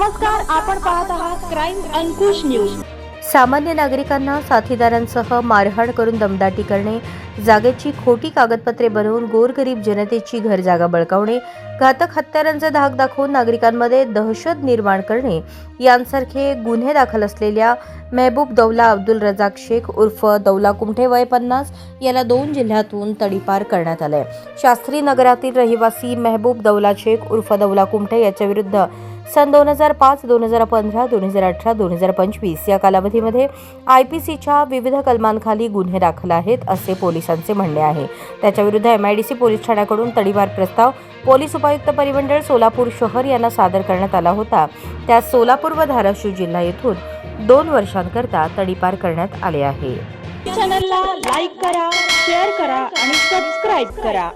नमस्कार, आपण पाहत आहात क्राईम अंकुश न्यूज। सामान्य नागरिकांना साथीदारांसह मारहाण करून दमदाटी करणे, जागेची खोटी कागदपत्रे बनवून गोरगरीब जनतेची घर जागा बळकावणे, घातक हत्यारांचा धाक दाखवून नागरिकांमध्ये दहशत निर्माण करणे यांसारखे गुन्हे दाखल असलेल्या मेहबूब दौला अब्दुल रजाक शेख उर्फ दौला कुमठे वय 50 याला 2 जिल्ह्यातून तडीपार करण्यात आले। शास्त्री नगरातील रहिवासी मेहबूब दौला शेख उर्फ दौला कुमठे याच्या विरुद्ध सन 2005, 2015, 2018, 2025 या कालावधीमध्ये IPCच्या विविध कलमांखाली गुन्हे दाखल आहेत असे पोलिसांचे म्हणणे आहे। त्याच्याविरुद्ध MIDC पोलीस ठाण्याकडून तडीपार प्रस्ताव पोलीस उपायुक्त परिमंडळ सोलापूर शहर यांना सादर करण्यात आला होता। त्यात सोलापूर व धाराशिव जिल्हा येथून 2 वर्षांकरता तडीपार करण्यात आले आहे। चॅनलला लाईक करा, शेअर करा आणि सबस्क्राइब करा।